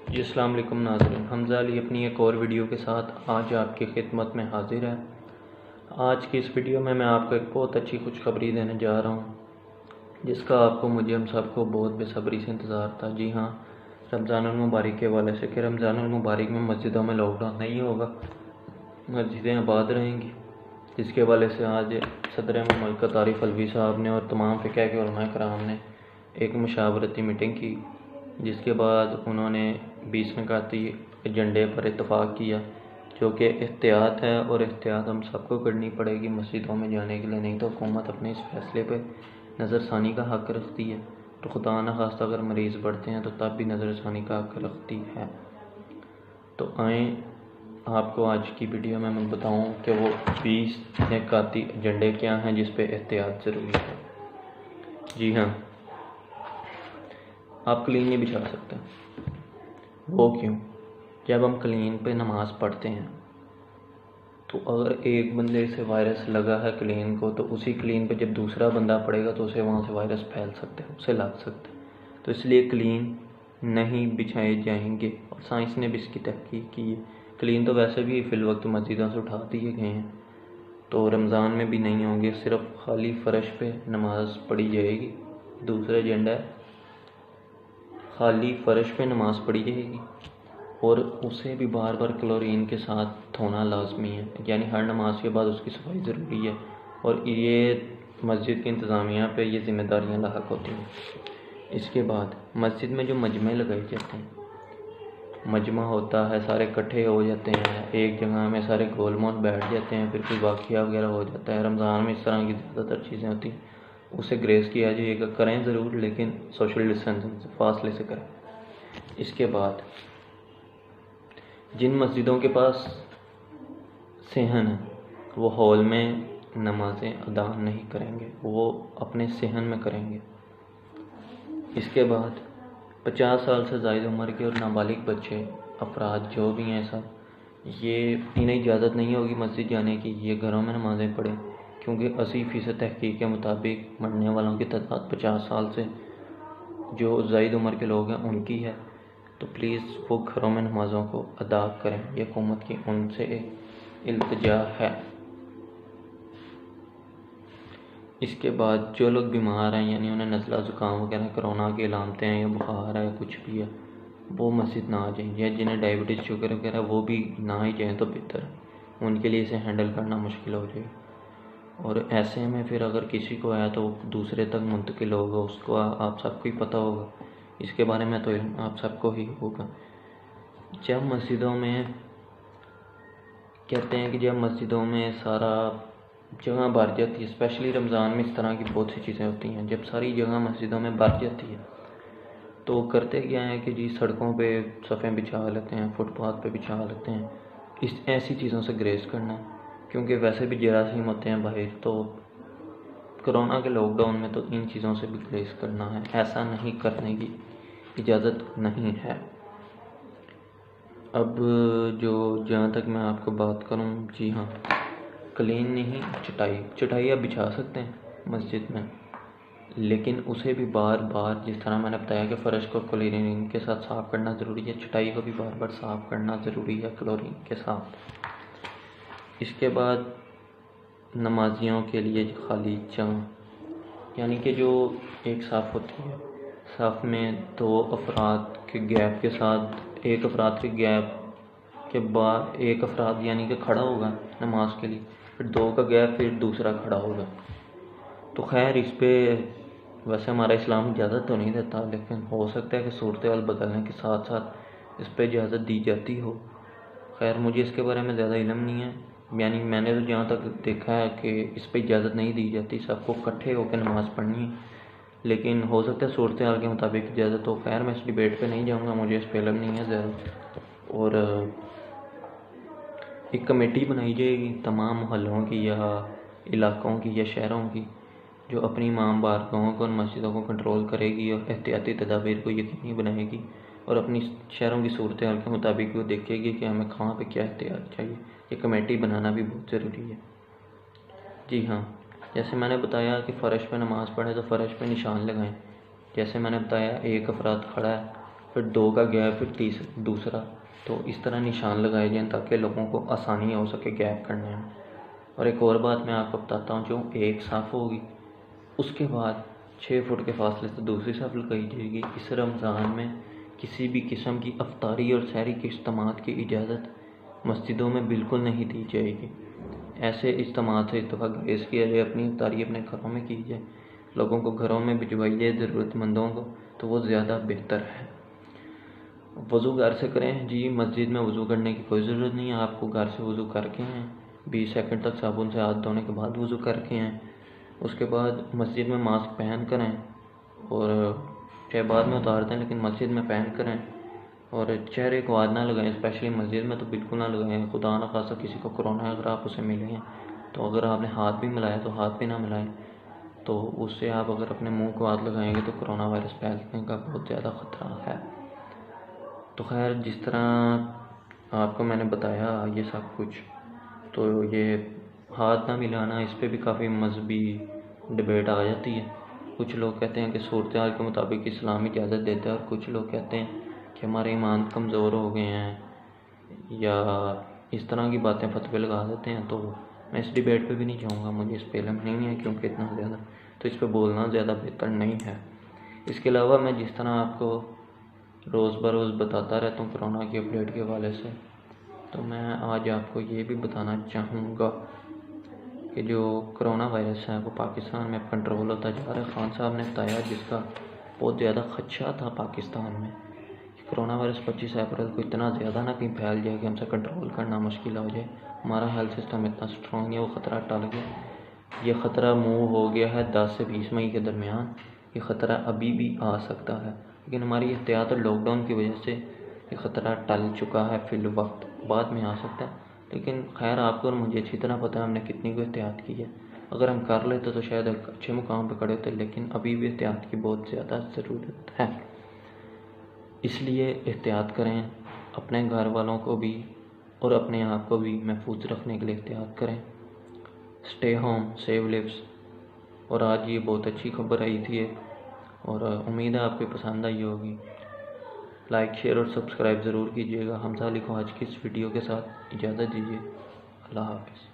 जी अस्सलाम वालेकुम नाज़रीन, हमज़ा अली अपनी एक और वीडियो के साथ आज आपकी खिदमत में हाजिर है। आज की इस वीडियो में मैं आपको एक बहुत अच्छी खुशखबरी देने जा रहा हूँ, जिसका आपको मुझे हम सबको बहुत बेसब्री से इंतज़ार था। जी हाँ, रमज़ानुल मुबारक के हवाले से कि रमज़ानुल मुबारक में मस्जिदों में लॉकडाउन नहीं होगा, मस्जिदें आबाद रहेंगी। जिसके हवाले से आज सदर मुमलिकत आरिफ अलवी साहब ने और तमाम फ़िक़ह के उलमा कराम ने एक मशावरती मीटिंग की, जिसके बाद उन्होंने 20 नकाती एजेंडे पर इत्तफ़ाक़ किया, जो कि एहतियात है और एहतियात हम सबको करनी पड़ेगी मस्जिदों में जाने के लिए। नहीं तो हुकूमत अपने इस फैसले पे नज़रसानी का हक़ रखती है, तो खुदा न खास्ता अगर मरीज़ बढ़ते हैं तो तब भी नज़रसानी का हक़ रखती है। तो आएँ आपको आज की वीडियो में मैं बताऊँ कि वो 20 नकाती एजेंडे क्या हैं जिस पे एहतियात ज़रूरी है। जी हाँ, आप कलीन नहीं बिछा सकते। वो क्यों? जब हम कलीन पे नमाज़ पढ़ते हैं तो अगर एक बंदे से वायरस लगा है कलीन को, तो उसी कलीन पे जब दूसरा बंदा पड़ेगा तो उसे वहाँ से वायरस फैल सकते हैं, उसे लग सकते हैं। तो इसलिए कलीन नहीं बिछाए जाएंगे, और साइंस ने भी इसकी तहकीक की है। कलीन तो वैसे भी फिल वक्त मस्जिदों से उठा दिए गए हैं, तो रमज़ान में भी नहीं होंगे, सिर्फ खाली फ़र्श पे नमाज़ पढ़ी जाएगी। दूसरा एजेंडा है खाली फ़र्श पे नमाज़ पढ़ी जाएगी और उसे भी बार बार क्लोरीन के साथ धोना लाजमी है, यानी हर नमाज के बाद उसकी सफाई ज़रूरी है। और ये मस्जिद की इंतज़ामिया पे ये ज़िम्मेदारियाँ लाहक होती हैं। इसके बाद मस्जिद में जो मजमे लगाए जाते हैं, मजमा होता है, सारे इकट्ठे हो जाते हैं एक जगह में, सारे गोल मोल बैठ जाते हैं, फिर कोई वाक़या वगैरह हो जाता है। रमज़ान में इस तरह की ज़्यादातर चीज़ें होती हैं, उसे ग्रेस किया जाएगा। करें ज़रूर, लेकिन सोशल डिस्टेंसिंग से फासले से करें। इसके बाद जिन मस्जिदों के पास सेहन है वो हॉल में नमाज़ें अदा नहीं करेंगे, वो अपने सेहन में करेंगे। इसके बाद 50 साल से ज़ायद उम्र के और नाबालिग बच्चे अफराद जो भी हैं सब, ये इन्हें इजाज़त नहीं होगी मस्जिद जाने की, ये घरों में नमाज़ें पढ़ें, क्योंकि 80% तहकीक के मुताबिक मरने वालों की तादाद 50 साल से जो ज़ायद उम्र के लोग हैं उनकी है। तो प्लीज़ वो घरों में नमाज़ों को अदा करें, ये हुकूमत की उनसे इल्तिजा है। इसके बाद जो लोग बीमार हैं, यानी उन्हें नज़ला ज़ुकाम वगैरह कोरोना की अलामतें हैं या बुखार है या कुछ भी है, वो मस्जिद ना आ जाएं। या जिन्हें डायबिटीज़ शुगर वगैरह वो भी ना ही जाएँ तो बेहतर है, उनके लिए इसे हैंडल करना मुश्किल हो जाए। और ऐसे में फिर अगर किसी को आया तो दूसरे तक मुंतकिल होगा, उसको आप सबको ही पता होगा, इसके बारे में तो आप सबको ही होगा। जब मस्जिदों में कहते हैं कि जब मस्जिदों में सारा जगह भर जाती है, स्पेशली रमज़ान में इस तरह की बहुत सी चीज़ें होती हैं, जब सारी जगह मस्जिदों में भर जाती है तो करते क्या है कि जी सड़कों पे सफ़े बिछा लेते हैं, फुटपाथ पे बिछा लेते हैं। इस ऐसी चीज़ों से ग्रेस करना है, क्योंकि वैसे भी जरासीम होते हैं बाहर, तो कोरोना के लॉकडाउन में तो इन चीज़ों से भी ग्रेस करना है। ऐसा नहीं करने की इजाज़त नहीं है। अब जहाँ तक मैं आपको बात करूँ, जी हाँ, क्लीन नहीं, चटाई आप बिछा सकते हैं मस्जिद में, लेकिन उसे भी बार बार, जिस तरह मैंने बताया कि फ़र्श को क्लोरीन के साथ साफ़ करना ज़रूरी है, चटाई को भी बार बार साफ़ करना ज़रूरी है क्लोरीन के साथ। इसके बाद नमाजियों के लिए खाली जगह, यानी कि जो एक साफ़ होती है, साफ़ में 2 अफराद के गैप के साथ, एक अफराद के गैप के बाद एक अफराद यानी कि खड़ा होगा नमाज के लिए, फिर 2 का गैप, फिर दूसरा खड़ा होगा। तो खैर इस पे वैसे हमारा इस्लाम इजाज़त तो नहीं देता, लेकिन हो सकता है कि सूरत हाल बदलने के साथ साथ इस पे इजाज़त दी जाती हो। खैर मुझे इसके बारे में ज़्यादा इल्म नहीं है, यानी मैंने तो जहाँ तक देखा है कि इस पे इजाज़त नहीं दी जाती, सबको इकट्ठे होकर नमाज़ पढ़नी है, लेकिन हो सकता है सूरत हाल के मुताबिक इजाज़त हो। खैर मैं इस डिबेट पे नहीं जाऊँगा, मुझे इस पे इल्म नहीं है ज़्यादा। और एक कमेटी बनाई जाएगी तमाम मोहल्लों की या इलाक़ों की या शहरों की, जो अपनी इमाम बारगाहों को और मस्जिदों को कंट्रोल करेगी और एहतियाती तदाबीर को यकीनी बनाएगी, और अपनी शहरों की सूरत हाल के मुताबिक वो देखेगी कि हमें कहाँ पे क्या एहतियात चाहिए। ये कमेटी बनाना भी बहुत ज़रूरी है। जी हाँ, जैसे मैंने बताया कि फ़र्श पे नमाज़ पढ़े तो फ़र्श पे निशान लगाएं। जैसे मैंने बताया एक अफराद खड़ा है फिर 2 का गैप, फिर दूसरा। तो इस तरह निशान लगाए जाएँ ताकि लोगों को आसानी हो सके गैप करने में। और एक और बात मैं आपको बताता हूँ, जो एक साफ़ होगी उसके बाद 6 फुट के फासले से दूसरी साफ़ लगाई जाएगी। इस रमज़ान में किसी भी किस्म की अफ्तारी और सहरी के इज्तिमात की इजाज़त मस्जिदों में बिल्कुल नहीं दी जाएगी। ऐसे इज्तिमात से इत्तफ़ाक़ गैस किया जाए, अपनी अफ्तारी अपने घरों में की जाए, लोगों को घरों में भिजवाई जाए ज़रूरतमंदों को, तो वो ज़्यादा बेहतर है। वज़ू घर से करें जी, मस्जिद में वज़ू करने की कोई ज़रूरत नहीं है। आपको घर से वज़ू करके हैं, 20 सेकंड तक साबुन से हाथ धोने के बाद वज़ू करके हैं। उसके बाद मस्जिद में मास्क पहन कर आएँ, और चाहे बाद में उतार दें लेकिन मस्जिद में पहन कर आएँ। और चेहरे को हाथ ना लगाएं, स्पेशली मस्जिद में तो बिल्कुल ना लगाएं। खुदा ना खासा किसी को कोरोना है, अगर आप उसे मिले हैं तो अगर आपने हाथ भी मिलाया तो हाथ भी ना मिलाएं। तो उससे आप अगर अपने मुंह को हाथ लगाएंगे तो कोरोना वायरस फैलने का बहुत ज़्यादा ख़तरा है। तो खैर, जिस तरह आपको मैंने बताया ये सब कुछ, तो ये हाथ ना मिलाना, इस पे भी काफ़ी मजहबी डिबेट आ जाती है। कुछ लोग कहते हैं कि सूरत हाल के मुताबिक इस्लाम इजाज़त देता है, और कुछ लोग कहते हैं कि हमारे ईमान कमज़ोर हो गए हैं, या इस तरह की बातें फतवे लगा देते हैं। तो मैं इस डिबेट पे भी नहीं जाऊँगा, मुझे इस पे इल्म नहीं है, क्योंकि इतना ज़्यादा तो इस पे बोलना ज़्यादा बेहतर नहीं है। इसके अलावा मैं जिस तरह आपको रोज़ बरोज़ बताता रहता हूँ कोरोना की अपडेट के हवाले से, तो मैं आज आपको ये भी बताना चाहूँगा कि जो कोरोना वायरस है वो पाकिस्तान में कंट्रोल होता जा रहा है। खान साहब ने बताया, जिसका बहुत ज़्यादा खदशा था पाकिस्तान में, कोरोना वायरस 25 अप्रैल को इतना ज़्यादा ना कहीं फैल जाए कि हमसे कंट्रोल करना मुश्किल हो जाए। हमारा हेल्थ सिस्टम इतना स्ट्रॉन्ग है, वो ख़तरा टल गया। ये ख़तरा मूव हो गया है 10 से 20 मई के दरमियान। ये ख़तरा अभी भी आ सकता है, लेकिन हमारी एहतियात और लॉकडाउन की वजह से ये ख़तरा टल चुका है। फिल वक्त बाद में आ सकता है, लेकिन खैर आपको और मुझे अच्छी तरह पता है हमने कितनी को एहतियात की है। अगर हम कर लेते तो शायद एक अच्छे मुकाम पर खड़े होते, लेकिन अभी भी एहतियात की बहुत ज़्यादा ज़रूरत है। इसलिए एहतियात करें, अपने घर वालों को भी और अपने आप को भी महफूज रखने के लिए एहतियात करें। Stay home, save lives. और आज ये बहुत अच्छी खबर आई थी, और उम्मीद है आपको पसंद आई होगी। लाइक, शेयर और सब्सक्राइब ज़रूर कीजिएगा। हमजा अली को आज की इस वीडियो के साथ इजाज़त दीजिए। अल्लाह हाफ़िज़।